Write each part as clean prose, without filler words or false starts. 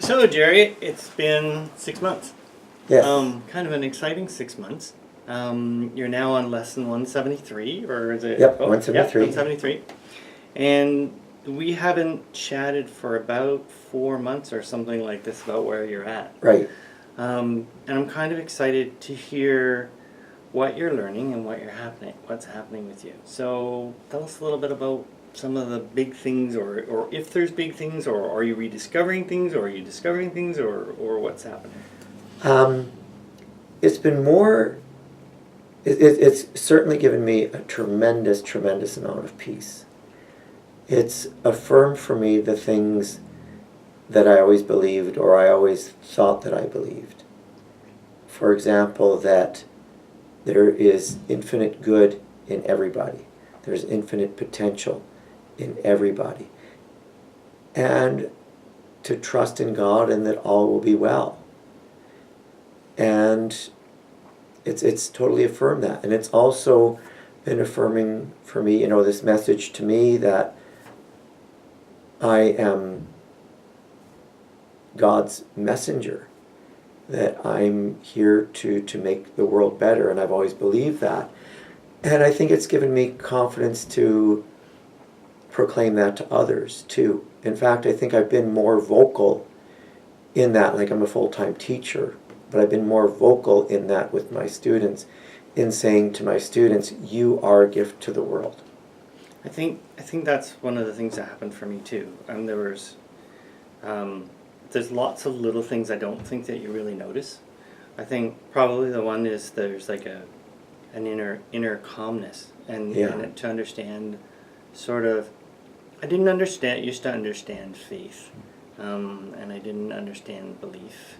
So, Jerry, it's been 6 months. Yes. Kind of an exciting 6 months. You're now on lesson 173, or is it? Yep, 173. 173. And we haven't chatted for about 4 months or something like this about where you're at. Right. And I'm kind of excited to hear what you're learning and what's happening with you. So tell us a little bit about some of the big things, or if there's big things, or are you rediscovering things, or are you discovering things, or what's happening? It's been more, it's certainly given me a tremendous, tremendous amount of peace. It's affirmed for me the things that I always believed, or I always thought that I believed. For example, that there is infinite good in everybody. There's infinite potential in everybody. And to trust in God and that all will be well. And it's totally affirmed that. And it's also been affirming for me, this message to me that I am God's messenger, that I'm here to make the world better, and I've always believed that. And I think it's given me confidence to proclaim that to others too. In fact, I think I've been more vocal in that, like I'm a full-time teacher, but I've been more vocal in that with my students, in saying to my students, you are a gift to the world. I think that's one of the things that happened for me too. There's lots of little things I don't think that you really notice. I think probably the one is there's like an inner calmness and to understand sort of. I used to understand faith, and I didn't understand belief,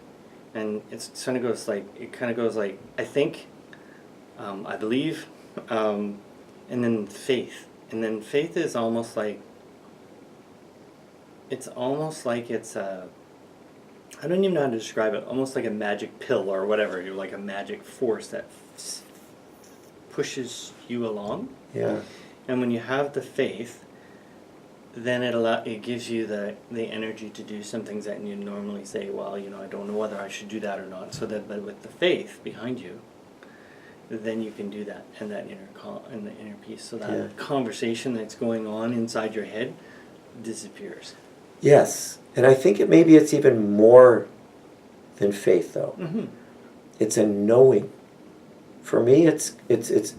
and it kind of goes like I think, I believe, and then faith. And then faith is almost like it's a, I don't even know how to describe it, almost like a magic pill or whatever. You're like a magic force that pushes you along. Yeah. And when you have the faith, then it gives you the energy to do some things that you normally say, well, I don't know whether I should do that or not. But with the faith behind you, then you can do that, and that inner peace. So that conversation that's going on inside your head disappears. Yes, and I think maybe it's even more than faith, though. Mm-hmm. It's a knowing. For me, it's.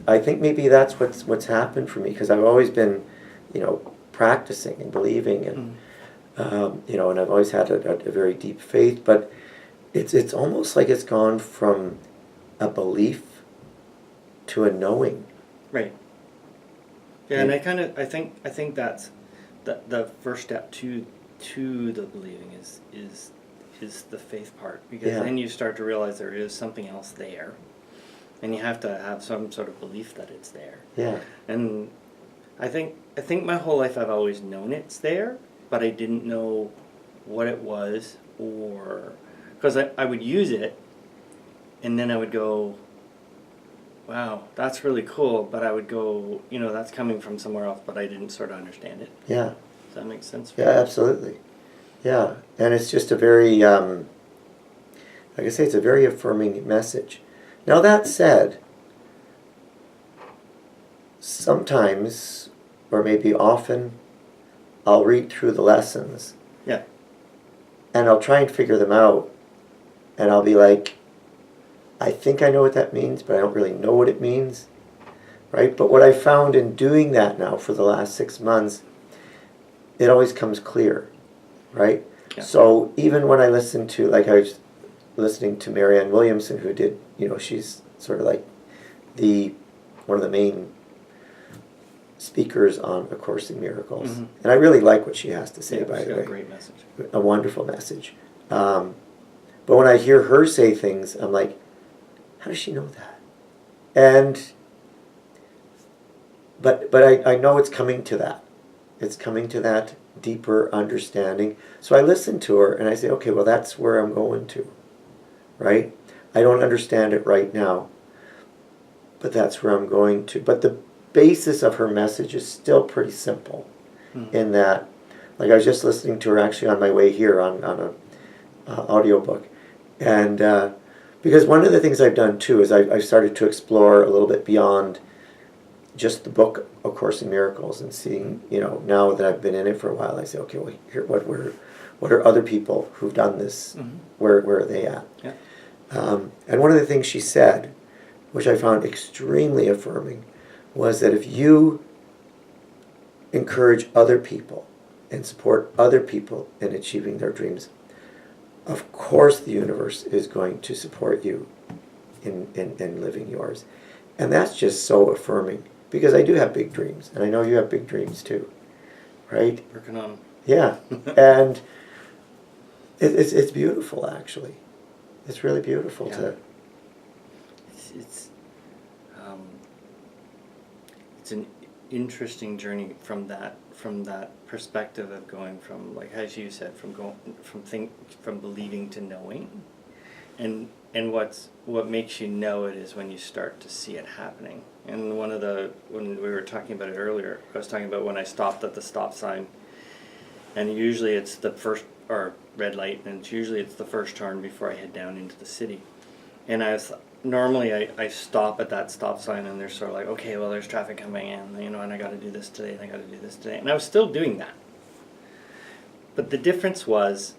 I think maybe that's what's happened for me, because I've always been, practicing and believing, and and I've always had a very deep faith. But it's almost like it's gone from a belief to a knowing. Right. Yeah, and I think that's the first step to the believing is the faith part, because then you start to realize there is something else there, and you have to have some sort of belief that it's there. Yeah. And I think my whole life I've always known it's there, but I didn't know what it was, or because I would use it, and then I would go, wow, that's really cool, but I would go, that's coming from somewhere else, but I didn't sort of understand it. Yeah. Does that make sense? Yeah, absolutely. Yeah, and it's just a very, like I say, it's a very affirming message. Now that said, sometimes, or maybe often, I'll read through the lessons. Yeah. And I'll try and figure them out, and I'll be like, I think I know what that means, but I don't really know what it means, right? But what I found in doing that now for the last 6 months, it always comes clear, right? Yeah. So even when I listen to, like I was listening to Marianne Williamson, who did, she's sort of like one of the main speakers on A Course in Miracles. Mm-hmm. And I really like what she has to say, by the way. A great message. A wonderful message. But when I hear her say things, I'm like, how does she know that? And but I know it's coming to that. It's coming to that deeper understanding. So I listen to her and I say, okay, well, that's where I'm going to, right? I don't understand it right now, but that's where I'm going to. But the basis of her message is still pretty simple, in that, like I was just listening to her actually on my way here on audiobook. And because one of the things I've done too is I've started to explore a little bit beyond just the book, A Course in Miracles, and seeing, now that I've been in it for a while, I say, okay, well, here, what are other people who've done this? Mm-hmm. Where are they at? Yeah. And one of the things she said, which I found extremely affirming, was that if you encourage other people and support other people in achieving their dreams, of course the universe is going to support you in living yours. And that's just so affirming, because I do have big dreams, and I know you have big dreams too, right? Working on them. Yeah, and it's beautiful, actually. It's really beautiful to... It's an interesting journey from that perspective of going from, like as you said, from believing to knowing, and what makes you know it is when you start to see it happening. And when we were talking about it earlier, I was talking about when I stopped at the stop sign, and usually it's the first, or red light, and usually it's the first turn before I head down into the city. And normally I stop at that stop sign, and they're sort of like, okay, well, there's traffic coming in, and I got to do this today, and I got to do this today. And I was still doing that. But the difference was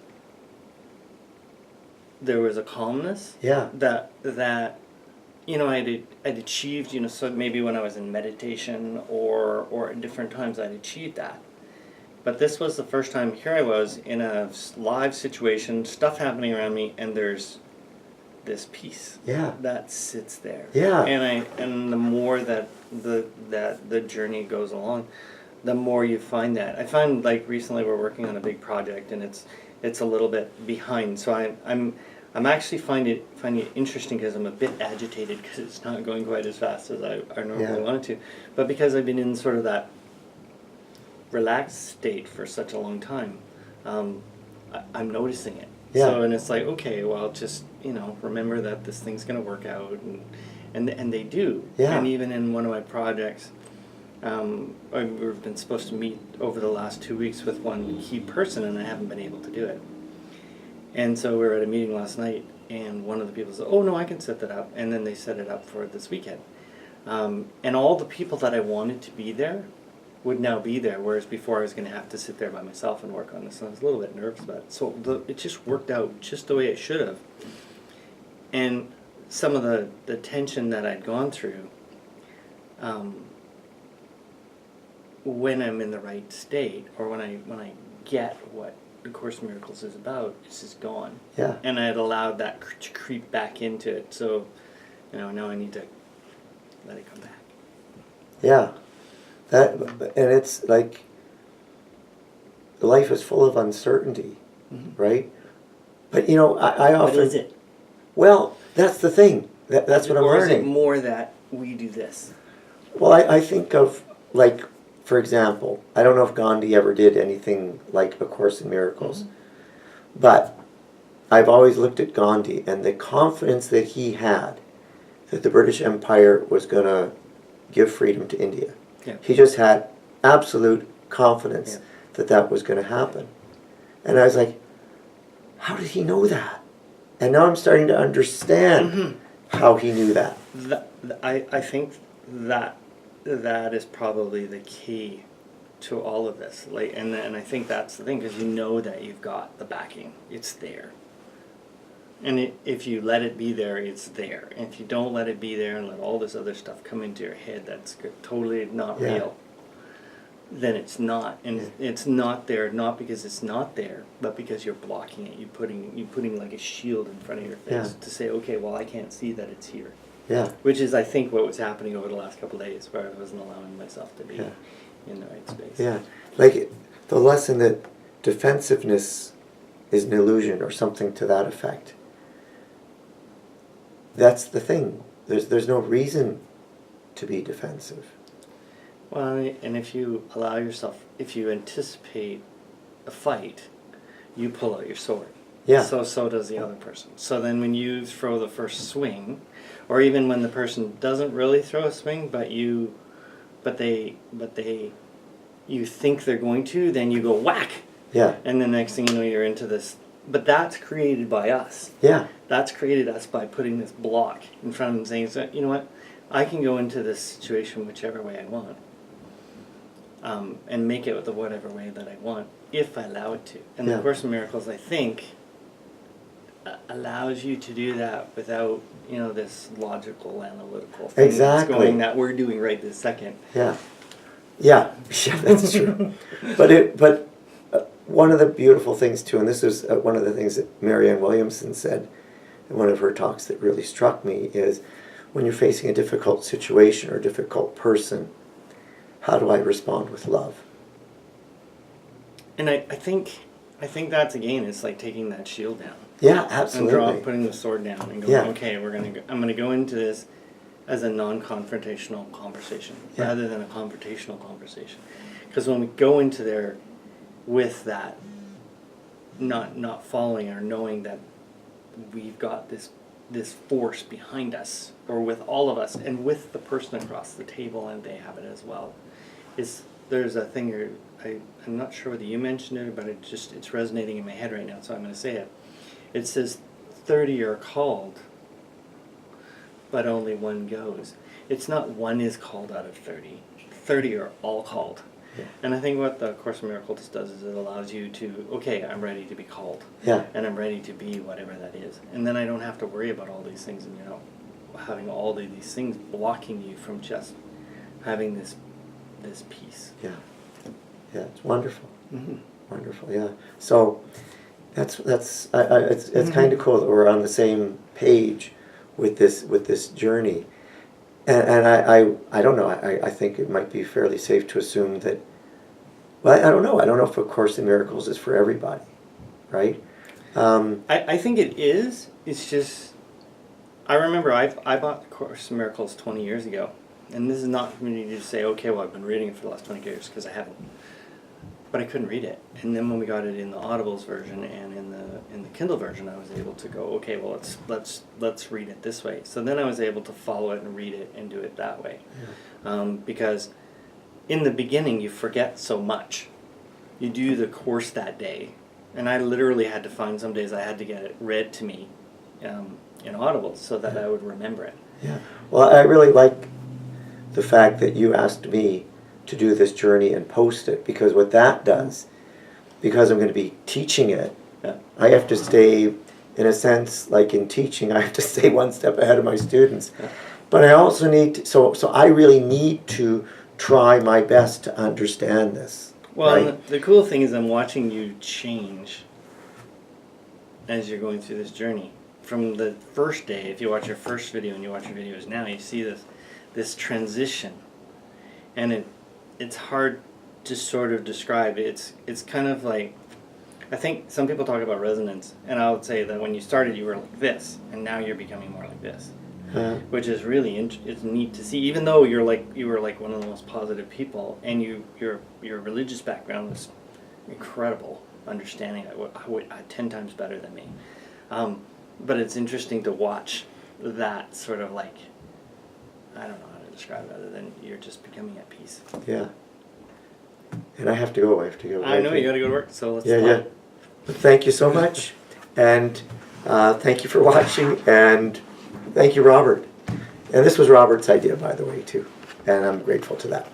there was a calmness. Yeah. That I'd achieved, so maybe when I was in meditation or at different times I'd achieved that. But this was the first time, here I was in a live situation, stuff happening around me, and there's this peace that sits there. Yeah. And the more that the journey goes along, the more you find that. I find, like, recently we're working on a big project, and it's a little bit behind. So I'm actually finding it interesting, because I'm a bit agitated because it's not going quite as fast as I normally want it to. But because I've been in sort of that relaxed state for such a long time, I'm noticing it. Yeah. So, and it's like, okay, well, just, remember that this thing's going to work out, and they do. Yeah. And even in one of my projects, we've been supposed to meet over the last 2 weeks with one key person, and I haven't been able to do it. And so we were at a meeting last night, and one of the people said, oh, no, I can set that up. And then they set it up for this weekend. And all the people that I wanted to be there would now be there, whereas before I was going to have to sit there by myself and work on this. And I was a little bit nervous about it. So it just worked out just the way it should have. And some of the tension that I'd gone through, when I'm in the right state, or when I get what the Course in Miracles is about, it's just gone. Yeah. And I had allowed that to creep back into it. So, now I need to let it come back. Yeah. And it's like, life is full of uncertainty, right? But I often... But is it? Well, that's the thing. That's what I'm learning. Or is it more that we do this? Well, I think of, like, for example, I don't know if Gandhi ever did anything like A Course in Miracles, but I've always looked at Gandhi and the confidence that he had that the British Empire was going to give freedom to India. Yeah. He just had absolute confidence that was going to happen. And I was like, how did he know that? And now I'm starting to understand how he knew that. I think that is probably the key to all of this. And I think that's the thing, because that you've got the backing. It's there. And if you let it be there, it's there. And if you don't let it be there and let all this other stuff come into your head that's totally not real, then it's not. And it's not there, not because it's not there, but because you're blocking it. You're putting like a shield in front of your face to say, okay, well, I can't see that it's here. Yeah. Which is, I think, what was happening over the last couple of days, where I wasn't allowing myself to be in the right space. Yeah. Like the lesson that defensiveness is an illusion, or something to that effect. That's the thing. There's no reason to be defensive. Well, and if you allow yourself, if you anticipate a fight, you pull out your sword. Yeah. So does the other person. So then when you throw the first swing, or even when the person doesn't really throw a swing, but you think they're going to, then you go whack. Yeah. And the next thing you know, you're into this but that's created by us. Yeah. That's created us by putting this block in front of them, saying, so, you know what, I can go into this situation whichever way I want, and make it the whatever way that I want, if I allow it to. And Yeah. the Course in Miracles, I think, allows you to do that without, this logical, analytical thing Exactly. that's going that we're doing right this second. Yeah. Yeah, yeah, that's true. But one of the beautiful things too, and this is one of the things that Marianne Williamson said in one of her talks that really struck me, is when you're facing a difficult situation or a difficult person, how do I respond with love? And I think that's, again, it's like taking that shield down. Yeah, absolutely. And putting the sword down and going, Yeah. okay, I'm gonna go into this as a non-confrontational conversation rather than a confrontational conversation. Because when we go into there with that, not following or knowing that we've got this force behind us, or with all of us, and with the person across the table, and they have it as well. There's a thing here, I'm not sure whether you mentioned it, but it's resonating in my head right now, so I'm going to say it. It says 30 are called, but only one goes. It's not one is called out of 30. 30 are all called. Yeah. And I think what the Course in Miracles does is it allows you to, okay, I'm ready to be called. Yeah. And I'm ready to be whatever that is. And then I don't have to worry about all these things and, having all these things blocking you from just having this peace. Yeah. Yeah, it's wonderful. Mm-hmm. Wonderful, yeah. So it's kind of cool that we're on the same page with this journey. And I don't know, I think it might be fairly safe to assume that, well, I don't know if A Course in Miracles is for everybody, right? I think it is. It's just, I remember I bought Course in Miracles 20 years ago. And this is not for me to just say, okay, well, I've been reading it for the last 20 years, because I haven't. But I couldn't read it. And then when we got it in the Audibles version and in the Kindle version, I was able to go, okay, well, let's read it this way. So then I was able to follow it and read it and do it that way. Yeah. Because in the beginning, you forget so much. You do the course that day. And I literally had to find some days I had to get it read to me in Audibles so that I would remember it. Yeah. Well, I really like the fact that you asked me to do this journey and post it, because what that does, because I'm going to be teaching it, I have to stay, in a sense, like in teaching, I have to stay one step ahead of my students. Yeah. But I also need to, so I really need to try my best to understand this. Well, right? the cool thing is I'm watching you change as you're going through this journey. From the first day, if you watch your first video and you watch your videos now, you see this transition, and it's hard to sort of describe. It's kind of like, I think some people talk about resonance, and I would say that when you started you were like this, and now you're becoming more like this, which is really it's neat to see. Even though you were like one of the most positive people, and your religious background was incredible, understanding it 10 times better than me. But it's interesting to watch that sort of like, I don't know how to describe it other than you're just becoming at peace. Yeah. And I have to go. I know you got to go to work, so let's. Yeah. Thank you so much, and thank you for watching, and thank you, Robert. And this was Robert's idea, by the way, too, and I'm grateful to that.